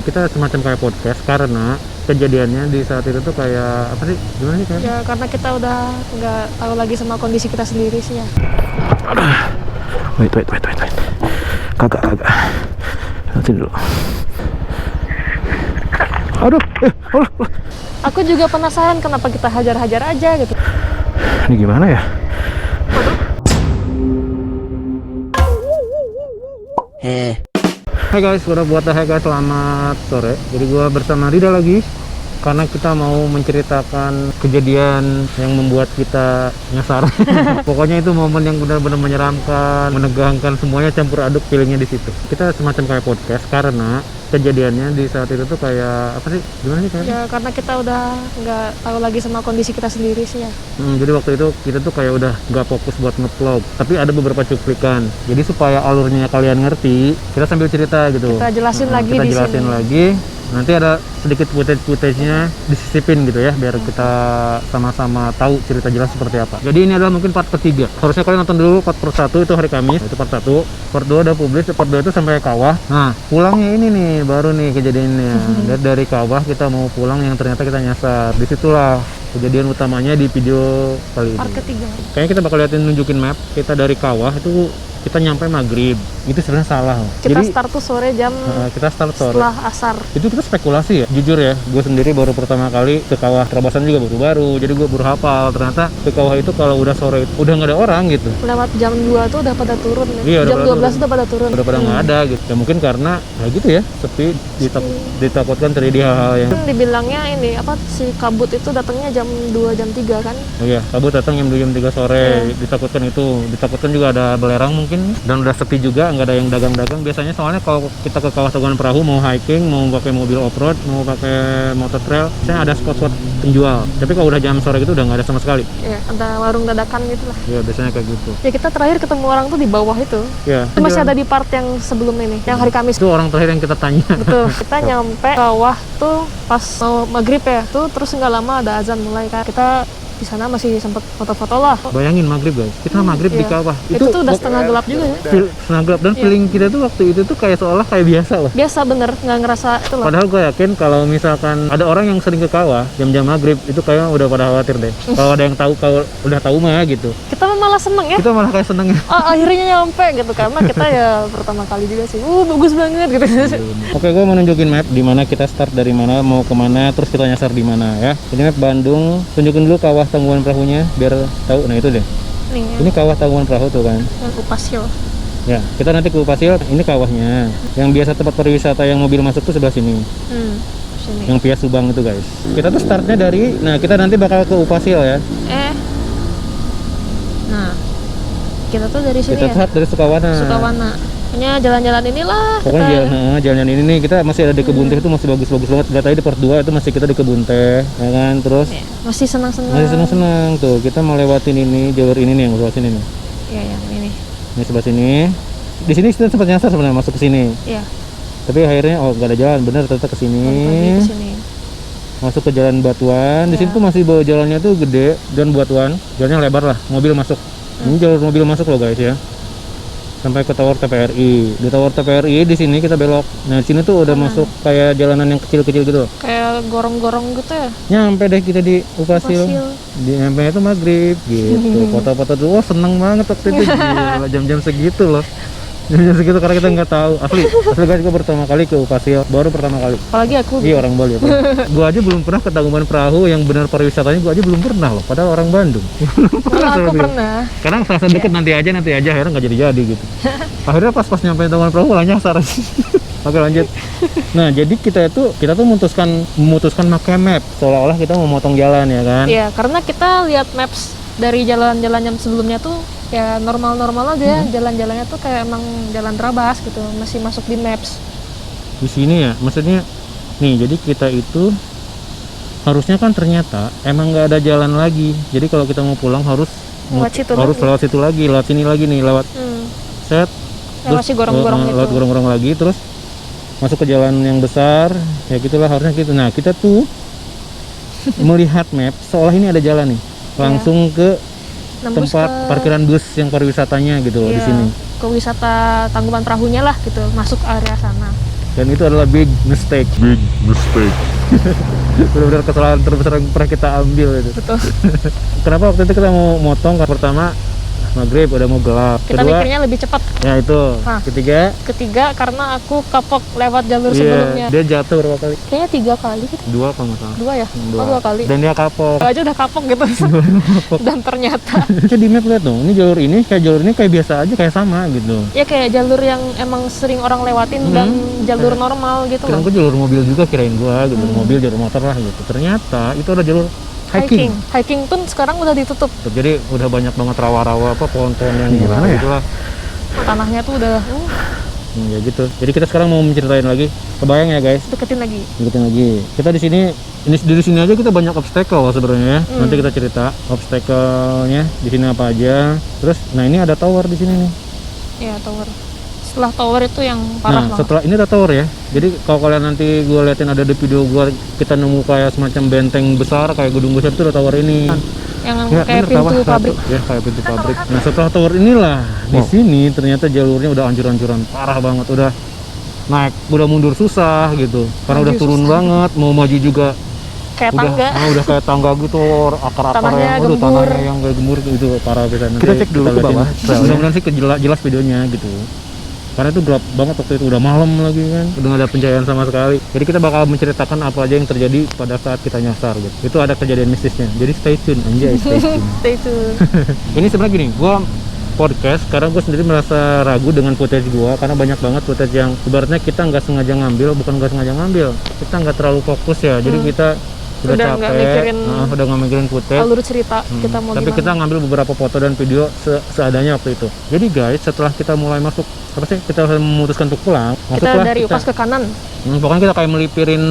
Kita semacam kayak podcast karena kejadiannya di saat itu tuh kayak apa sih? Gimana sih kayak? Ya karena kita udah nggak tahu lagi sama kondisi kita sendiri sih ya. Wait. Kagak. Nanti dulu. Aduh, Allah. Aku juga penasaran kenapa kita hajar-hajar aja gitu. Ini gimana ya? Hai guys, selamat sore. Jadi gua bersama Rida lagi karena kita mau menceritakan kejadian yang membuat kita nyasar. Pokoknya itu momen yang benar-benar menyeramkan, menegangkan, semuanya campur aduk feelingnya di situ. Kita semacam kayak podcast karena kejadiannya di saat itu tuh kayak apa sih? Gimana sih kayak? Ya karena kita udah nggak tahu lagi sama kondisi kita sendiri sih ya. Jadi waktu itu kita tuh kayak udah nggak fokus buat nge-vlog, tapi ada beberapa cuplikan. Jadi supaya alurnya kalian ngerti, kita sambil cerita gitu. Kita jelasin lagi kita di jelasin sini. lagi. Nanti ada sedikit footage-nya disisipin gitu ya, biar kita sama-sama tahu cerita jelas seperti apa. Jadi ini adalah mungkin part ketiga. Harusnya kalian nonton dulu part per 1 itu hari Kamis, itu part 1. Part 2 udah publis, part 2 itu sampai Kawah. Nah, pulangnya ini nih, baru nih kejadiannya. Dari Kawah kita mau pulang yang ternyata kita nyasar. Disitulah kejadian utamanya di video kali ini. Part ketiga. Kayaknya kita bakal liatin nunjukin map. Kita dari Kawah itu kita nyampe maghrib. Itu sebenarnya salah. Kita Jadi start tuh sore jam kita start sore. setelah asar. Itu kita spekulasi ya, jujur ya, gue sendiri baru pertama kali ke Kawah. Trabasan juga baru-baru, jadi gue baru hafal. Ternyata ke Kawah itu kalau udah sore udah nggak ada orang gitu. Lewat jam 2 tuh udah pada turun ya. Iya, udah Jam pada 12 turun. udah pada turun. Udah pada nggak ada gitu. Ya mungkin karena ya gitu ya, sepi, ditakutkan terjadi hal-hal yang Dibilangnya ini apa si kabut itu datangnya jam 2 jam 3 kan. oh iya, kabut datang jam 2 jam 3 sore. Ditakutkan juga ada belerang mungkin, dan udah sepi juga, nggak ada yang dagang-dagang. Biasanya soalnya kalau kita ke Kawah Tangkuban Perahu mau hiking, mau pakai mobil off-road, mau pakai motor trail, saya ada spot-spot penjual. Tapi kalau udah jam sore gitu udah nggak ada sama sekali. Ya, ada warung dadakan gitu lah. Iya, biasanya kayak gitu. Ya kita terakhir ketemu orang tuh di bawah itu. Ya, Itu masih ada di part yang sebelum ini, yang hari Kamis. itu orang terakhir yang kita tanya. Betul. Kita nyampe Kawah tuh pas mau maghrib ya. Tuh terus nggak lama ada azan mulai kan. Kita di sana masih sempet foto-foto lah. Bayangin maghrib guys, kita maghrib di Iya. Kawah. Itu tuh udah setengah gelap juga ya. Setengah gelap, dan feeling kita tuh waktu itu tuh kayak seolah kayak biasa loh. Biasa bener, nggak ngerasa itu loh. Padahal gue yakin kalau misalkan ada orang yang sering ke Kawah jam-jam maghrib itu kayaknya udah pada khawatir deh. Kalau ada yang tahu, kalau udah tahu mah gitu. Kita malah seneng ya. Kita malah kayak seneng ya. Oh, akhirnya nyampe gitu karena kita ya pertama kali juga sih. Bagus banget gitu. Oke, gue mau nunjukin map di mana kita start, dari mana mau kemana, terus kita nyasar di mana ya. Ini map Bandung. Tunjukin dulu Kawah Tangkuban Perahunya biar tahu. Nah itu deh. Nih, Ini Kawah Tangkuban Perahu tuh kan. yang Kupasil. Ya, kita nanti ke Upasil. Ini kawahnya. Yang biasa tempat pariwisata yang mobil masuk tuh sebelah sini. Sini. Yang Via Subang itu guys. Kita tuh startnya dari, nah kita nanti bakal ke Upasil ya. Nah, kita tuh dari sini Kita ya. start dari Sukawana. Sukawana. Hanya jalan-jalan inilah. Pokoknya jalan ini nih, kita masih ada di Kebun Teh, itu masih bagus-bagus banget. Lihat aja di part 2 itu masih kita di Kebun Teh, ya kan. Terus Ya, masih senang-senang. masih senang-senang tuh. Kita mau lewatin ini, jalur ini nih yang sebelah sini nih. Iya, yang ini. Ini sebelah sini. Di sini kita sempat nyasar sebenarnya masuk ke sini. Iya. Tapi akhirnya nggak ada jalan, bener ternyata ke sini. Pergi ke sini. Masuk ke jalan batuan. Di sini tuh masih bawa jalannya tuh gede dan batuan. Jalannya lebar lah, mobil masuk. Ini jalur mobil masuk loh guys ya. Sampai ke Tower TPRI. Di Tower TPRI di sini kita belok. Nah, di sini tuh udah masuk kayak jalanan yang kecil-kecil gitu. Kayak gorong-gorong gitu ya. Nyampe deh kita di Upasil. Di nyampe itu maghrib gitu. Foto-foto dulu, wah seneng banget waktu itu. Gila, jam-jam segitu loh. Jam-jam segitu karena kita nggak tahu. Asli guys, gue pertama kali ke Upasil. Baru pertama kali. Apalagi aku. Iya, orang Bali. Gue aja belum pernah ke Tangkuban Perahu yang benar pariwisatanya, gue aja belum pernah loh. Padahal orang Bandung. Kalau aku pernah. Karena serasa deket, nanti aja akhirnya nggak jadi gitu. Akhirnya pas nyampe Tangkuban Perahu malah nyasar. Oke, lanjut. Nah, jadi kita tuh memutuskan pakai map seolah-olah kita mau motong jalan ya kan. Iya, karena kita lihat maps dari jalan-jalan yang sebelumnya tuh ya normal-normal aja. Jalan-jalannya tuh kayak emang jalan terabas gitu, masih masuk di maps. Di sini ya, maksudnya nih, jadi kita itu harusnya kan ternyata emang nggak ada jalan lagi. Jadi kalau kita mau pulang harus Lewat situ lewat situ lagi, lewat sini lagi nih, lewat set. Yang masih gorong-gorong itu. Lewat gorong-gorong lagi, terus masuk ke jalan yang besar, ya gitulah harusnya gitu. Nah, kita tuh melihat map seolah ini ada jalan nih, langsung ke Nembus tempat parkiran bus yang pariwisatanya gitu loh di sini. Ke wisata Tangkuban Perahunya lah gitu, masuk area sana. dan itu adalah big mistake. Benar-benar kesalahan terbesar yang pernah kita ambil itu. Betul. Kenapa waktu itu kita mau motong? Pertama maghrib udah mau gelap. Kita Kedua, mikirnya lebih cepat. ya itu. Hah. Ketiga, Karena aku kapok lewat jalur iya, sebelumnya. dia jatuh berapa kali? Kayaknya 3 kali gitu. 2 kalau nggak salah. 2 ya? Oh, 2 kali. Dan dia kapok. Aku aja udah kapok gitu. Dan ternyata Kita di map lihat dong, ini jalur ini kayak biasa aja, kayak sama gitu. ya kayak jalur yang emang sering orang lewatin dan jalur normal gitu Kirain loh. gua jalur mobil juga, kirain gua jalur mobil, jalur motor lah gitu. Ternyata itu ada jalur hiking. Hiking pun sekarang udah ditutup. Jadi udah banyak banget rawa-rawa pohon-pohon yang Gimana ya? gitulah. Tanahnya tuh udah Ya gitu. Jadi kita sekarang mau menceritain lagi. Kebayang ya guys? deketin lagi. Deketin lagi. Kita di sini aja kita banyak obstacle sebenarnya ya. Nanti kita cerita obstacle-nya di sini apa aja. Terus nah ini ada tower di sini nih. Ya, tower. Setelah tower itu yang parah Nah, banget. setelah ini ada tower ya. Jadi kalau kalian nanti gue liatin ada di video gue, kita nemu kayak semacam benteng besar kayak gedung besar itu ada tower ini. Yang Ya, kayak bener, pintu tower pabrik. satu. Ya, kayak pintu pabrik. Nah, setelah tower inilah di sini ternyata jalurnya udah hancur-hancuran parah banget. Udah naik, udah mundur susah gitu. Karena udah Maju turun susah. banget, mau maju juga Kayak tangga. udah kayak tangga gitu, akar-akar Tanahnya yang gembur. tanahnya yang kayak gembur gitu, parah bisa. Kita cek dulu ke liatin. bawah. Mudah-mudahan sih jelas videonya gitu. Karena itu gelap banget waktu itu, udah malam lagi kan, udah nggak ada pencahayaan sama sekali. Jadi kita bakal menceritakan apa aja yang terjadi pada saat kita nyasar gitu. Itu ada kejadian mistisnya. Jadi stay tune, anjay, stay tune. Stay tune. Ini sebenarnya gini, gua podcast karena gue sendiri merasa ragu dengan footage gua karena banyak banget footage yang ibaratnya kita nggak sengaja ngambil, bukan nggak sengaja ngambil, kita nggak terlalu fokus ya. Jadi kita udah Udah capek, nggak mikirin udah nggak mikirin footage. Alur cerita kita mau Tapi gimana. kita ngambil beberapa foto dan video seadanya waktu itu. Jadi guys, setelah kita mulai masuk, apa sih, kita memutuskan untuk pulang, Kita masuklah dari Upas ke kanan. pokoknya kita kayak melipirin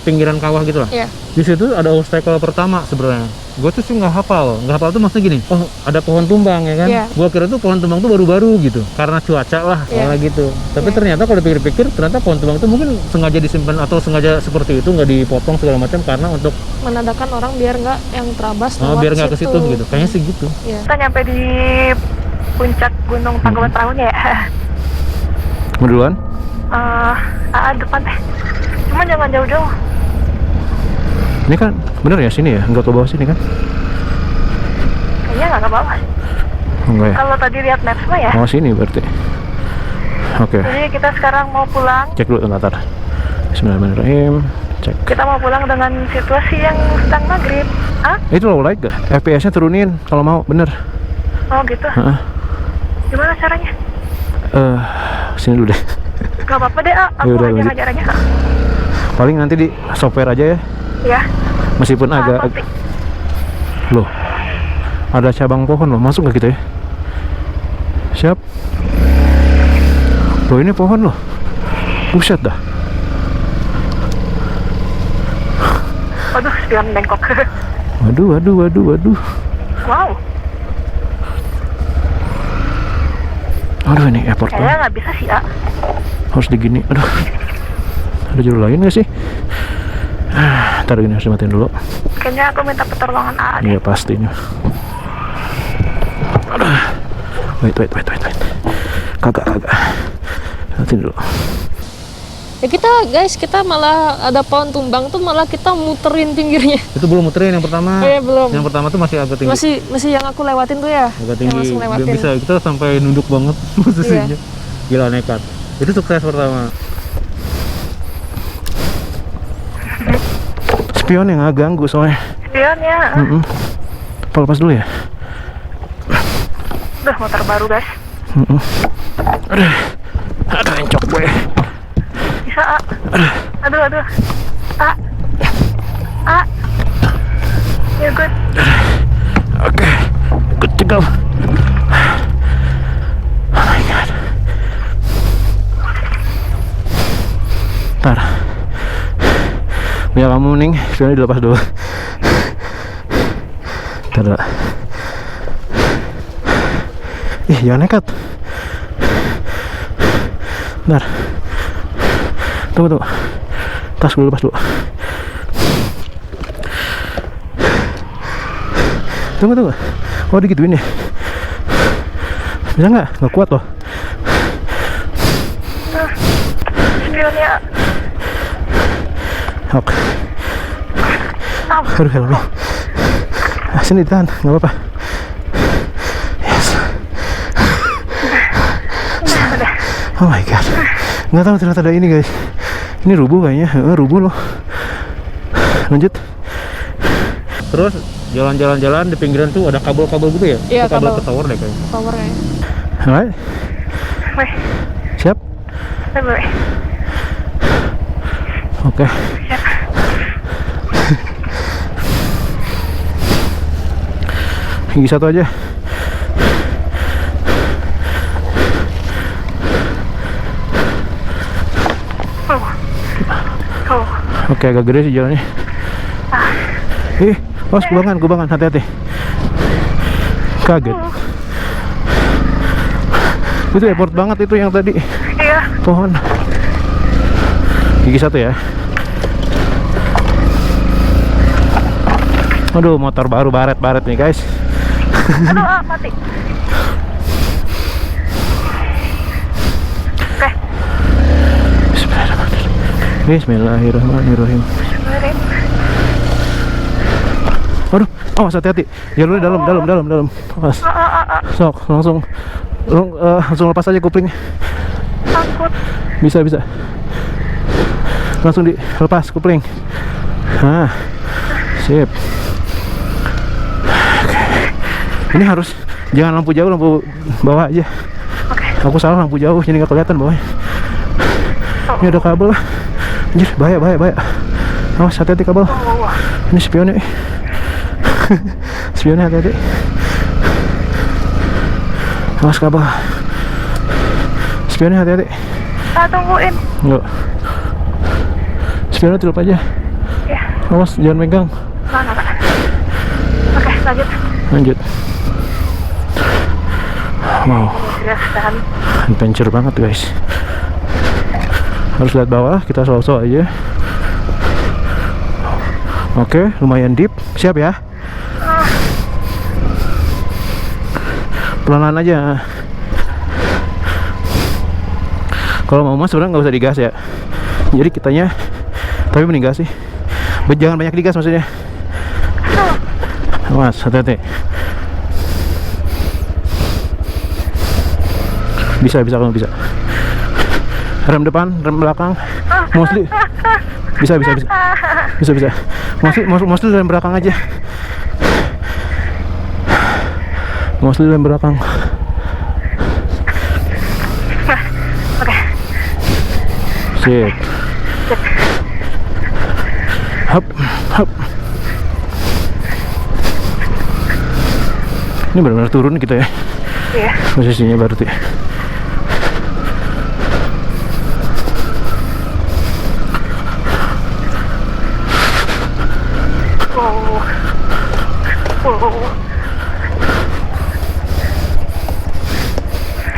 pinggiran kawah gitu lah. Iya. Di situ ada obstacle pertama sebenarnya. Gue tuh sih nggak hafal tuh maksudnya gini. Oh, ada pohon tumbang ya kan? Iya. Gue kira tuh pohon tumbang tuh baru-baru gitu, karena cuaca lah, Iya. malah gitu. Tapi Iya. ternyata kalau dipikir-pikir, ternyata pohon tumbang itu mungkin sengaja disimpan atau sengaja seperti itu, nggak dipotong segala macam karena untuk Menandakan orang biar nggak yang terabas lewat biar nggak ke situ gitu. Kayaknya sih gitu. Iya. Kita nyampe di puncak Gunung Tangkuban Perahu ya. Mau duluan? Depan teh. Cuma jangan jauh-jauh. Ini kan bener ya sini ya? Enggak ke bawah sini kan? Kayaknya nggak ke bawah. Oh, enggak ya? Kalau tadi lihat maps mah ya. Oh sini berarti. Oke. Jadi kita sekarang mau pulang. Cek dulu bentar. Bismillahirrahmanirrahim. Cek. Kita mau pulang dengan situasi yang sedang maghrib. Itu low light gak? FPS-nya turunin kalau mau, bener. Oh gitu. Heeh. Gimana caranya? Sini dulu deh. Gak apa-apa deh, Aku Yaudah, lanjut. hajar aja. Paling nanti di software aja ya. Ya. Meskipun agak Pasti. loh. Ada cabang pohon loh, masuk nggak gitu ya? Siap. Loh ini pohon loh. Buset dah. Waduh, spion bengkok. Waduh. Wow. Aduh ini airport Kayaknya banget. nggak bisa sih, Harus digini. Aduh. Ada jalur lain nggak sih? Ntar gini harus dimatiin dulu. Kayaknya aku minta pertolongan deh. Iya pastinya. Aduh. Wait. Kagak. Matiin dulu. Ya kita malah ada pohon tumbang tuh malah kita muterin pinggirnya. Itu belum muterin yang pertama. Oh, iya, belum. Yang pertama tuh masih agak tinggi. Masih yang aku lewatin tuh ya. Agak Yang tinggi. langsung lewatin. Bisa kita sampai nunduk banget posisinya. Gila nekat. Itu sukses pertama. Spion yang agak ganggu soalnya. Spion ya. Apa lepas dulu ya? Udah motor baru guys. Aduh encok gue. Bisa Aduh. You're good. Oke. Good to go. Oh my god. Ntar. Biar kamu ning, spionnya dilepas dulu. Ntar dulu. Ih, jangan nekat. Bentar. Tunggu. Tas gue lepas dulu. Tunggu. Oh, digituin ya? Bisa nggak? Nggak kuat loh. Oke. Aduh, helmnya. Sini ditahan, nggak apa-apa. Yes. Oh my god. Nggak tahu ternyata ada ini guys. Ini rubuh kayaknya. Rubuh loh. Lanjut. Terus jalan-jalan di pinggiran tuh ada kabel-kabel gitu ya? Iya, Itu kabel kabel. ke tower deh kayaknya. Towernya. Alright. Weh, Siap? boleh. Oke. Siap. Gigi satu aja. Oh, Oke, agak gede sih jalannya. Awas kubangan, hati-hati. Kaget. Itu effort banget itu yang tadi. iya. Pohon. Gigi satu ya. Aduh, motor baru baret nih guys. Aduh, mati. Oke. Bismillahirrahmanirrahim. Benerin. Aduh, awas hati-hati. Jalurnya dalam. Awas. Sok, langsung lepas aja kuplingnya. Takut. Bisa. Langsung dilepas kupling. Nah, sip. Oke. Ini harus jangan lampu jauh, lampu bawah aja. Oke. Aku salah lampu jauh, jadi nggak kelihatan bawahnya. Ini ada kabel lah. Anjir, bahaya. Awas, hati-hati kabel. Ini spionnya. Spionnya hati-hati. Awas kabel. Spionnya hati-hati. Tungguin. Enggak. Spionnya tilup aja. Ya. Awas, jangan megang. Nggak. Oke, lanjut. Wow, Sudah tahan. adventure banget guys. Harus lihat bawah, kita slow-slow aja. Oke, lumayan deep. Siap ya? Pelan-pelan aja. Kalau mau mas sebenarnya nggak usah digas ya. Jadi kitanya, tapi mending gas sih. Jangan banyak digas maksudnya. Mas, hati-hati. Bisa kamu bisa. Rem depan, rem belakang. Mostly bisa. Mostly rem belakang aja. Mostly rem belakang. Oke. Sip. Hop. Ini benar-benar turun gitu ya. Iya. Posisinya berarti.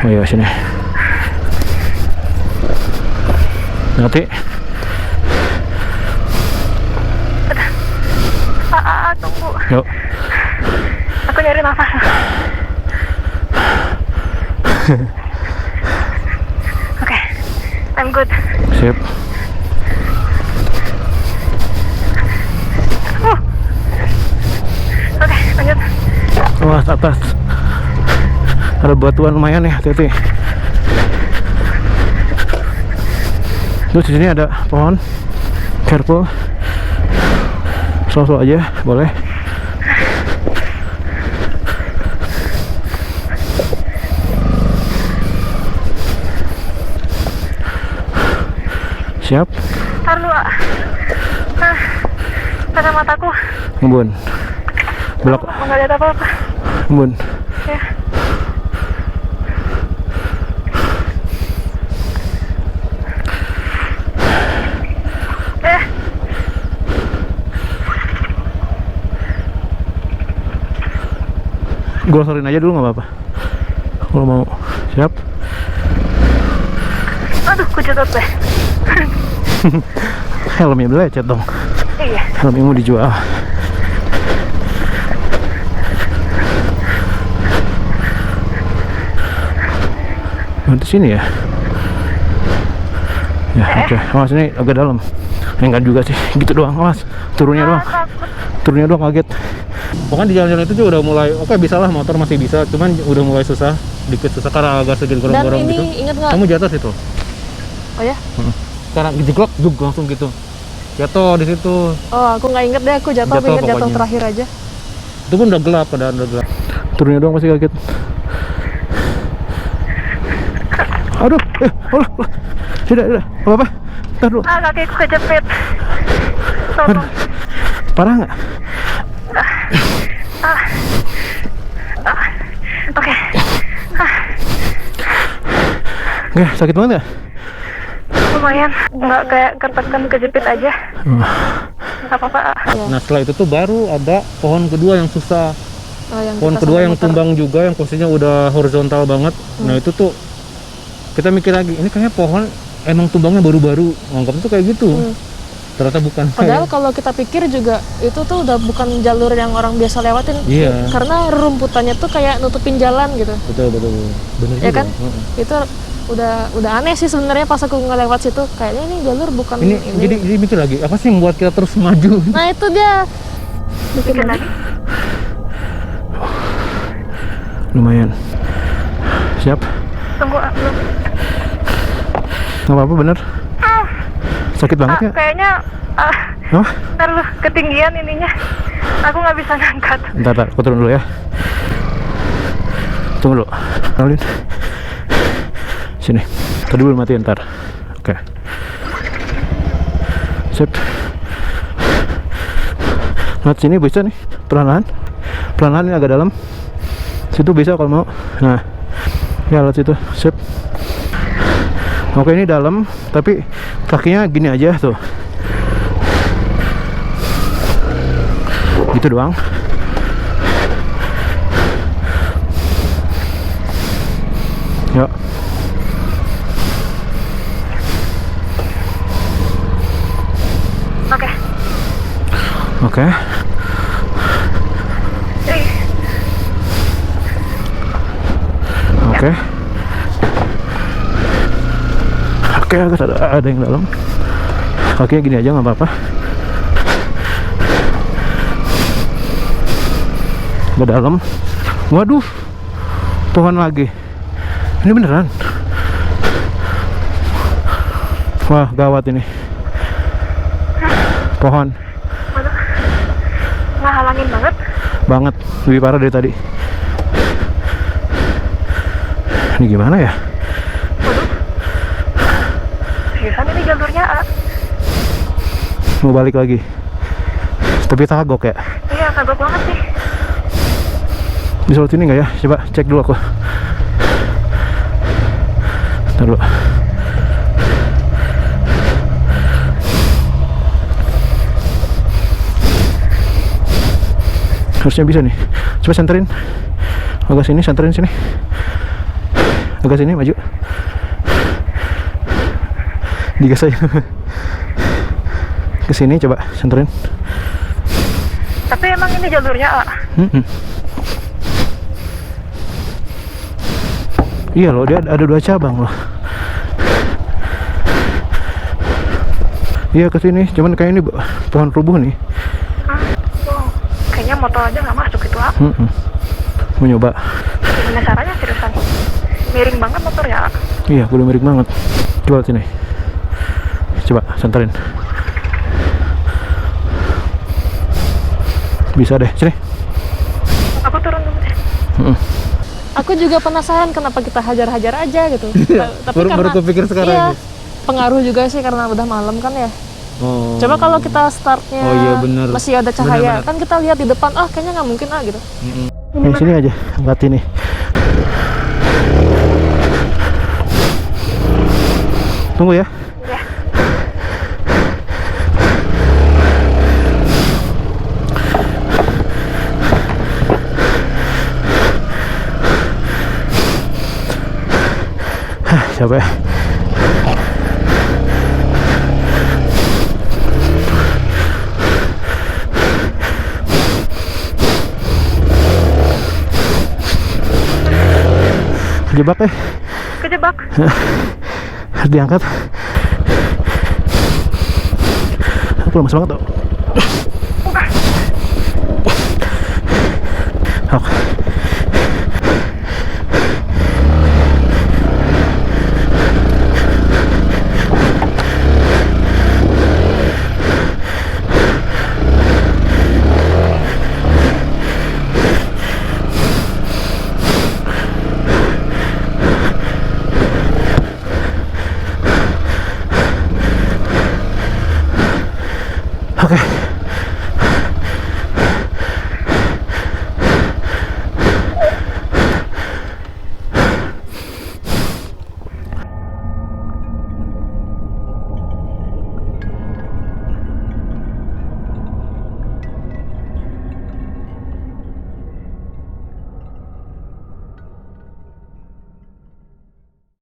Ayo sini. Nanti. Tunggu. Yuk. Aku nyari nafas. Oke. I'm good. Sip. Oke, lanjut. Wah, atas. Ada batuan lumayan ya, hati-hati. Terus di sini ada pohon. Careful. Slow-slow aja, boleh. Siap. Ntar dulu. Kacamataku. Ngebun. Belok. Nggak lihat apa-apa. Ngebun. Ya. Glosorin aja dulu nggak apa-apa. Kalau mau. Siap. Aduh, kejutut deh. Helmnya belecet dong. Iya. Helmnya mau dijual. Nanti sini ya. Ya, oke. Awas ini agak dalam. Enggak juga sih, gitu doang. Awas, turunnya doang. Turunnya doang kaget. Pokoknya di jalan-jalan itu juga udah mulai oke, bisa lah, motor masih bisa, cuman udah mulai susah, dikit susah karena agak sedikit Dan gorong-gorong ini gitu. inget nggak? Kamu jatuh situ. Oh ya? Karena jeglok jug langsung gitu. Jatuh di situ. Oh, aku nggak inget deh, aku jatuh, Jatuh inget jatuh pokoknya. terakhir aja. Itu pun udah gelap, padahal udah gelap. Turunnya doang masih kaget. Aduh, Allah. Tidak, apa-apa. Ntar dulu. Kakiku kejepit. Aduh, parah nggak? Oke. Nggak, sakit banget ya? Lumayan. Nggak kayak ketekan kejepit aja. Nggak apa-apa. Nah setelah itu tuh baru ada pohon kedua yang susah. Yang Pohon kita kedua sampai yang muter. tumbang juga, yang posisinya udah horizontal banget. Nah itu tuh kita mikir lagi, ini kayaknya pohon emang tumbangnya baru-baru, anggapnya tuh kayak gitu. Ternyata bukan. Padahal kalau kita pikir juga itu tuh udah bukan jalur yang orang biasa lewatin. Iya. Karena rumputannya tuh kayak nutupin jalan gitu. Betul. Bener Ya juga. kan? Itu udah aneh sih sebenarnya pas aku ngelewat situ. Kayaknya ini jalur bukan Ini jadi mikir lagi, apa sih yang membuat kita terus maju? Nah, itu dia. Bikin lagi. Lumayan. Siap? Tunggu, belum. Nggak apa-apa, bener. Sakit banget ya? Kayaknya Hah? ntar lu ketinggian ininya. Aku nggak bisa ngangkat. Bentar, aku turun dulu ya. Tunggu dulu. Alin. Sini. Tadi belum mati, ntar. Oke. Sip. Nah, sini bisa nih. Perlahan-lahan. Perlahan-lahan ini agak dalam. Situ bisa kalau mau. Nah. Ya, lihat situ. Sip. Oke, ini dalam, tapi kakinya gini aja tuh. Gitu doang. Yuk. Oke. Oke. Oke. Oke, ada yang dalam. Kakinya gini aja nggak apa-apa. Ke dalam. Waduh, pohon lagi. Ini beneran. Wah, gawat ini. Pohon Ngehalangin banget. banget, lebih parah dari tadi. Ini gimana ya? Seriusan ini jalurnya A. Mau balik lagi. Tapi kagok ya. Iya, kagok banget sih. Bisa lewat sini nggak ya? Coba cek dulu aku. Ntar dulu. Harusnya bisa nih. Coba senterin. Agak sini, senterin sini. Agak sini, maju. Digas aja. Ke sini coba senterin. Tapi emang ini jalurnya A. Iya loh, dia ada 2 cabang loh. Iya, ke sini, cuman kayak ini pohon rubuh nih. Wow. Kayaknya motor aja nggak masuk itu A. Mau nyoba. Gimana caranya seriusan? Miring banget motor ya. Iya, udah miring banget. Coba lihat sini. Coba senterin. Bisa deh, sini. Aku turun dulu deh. Aku juga penasaran kenapa kita hajar-hajar aja gitu. Tapi baru kepikir sekarang iya, ini. pengaruh juga sih karena udah malam kan ya. Oh. Coba kalau kita startnya Oh iya, bener. masih ada cahaya, Bener. kan kita lihat di depan, kayaknya nggak mungkin gitu. Yang sini aja, angkat ini. Tunggu ya. Capek. Kejebak ya? Kejebak. Harus diangkat. lemas banget tuh. Oke. Oke.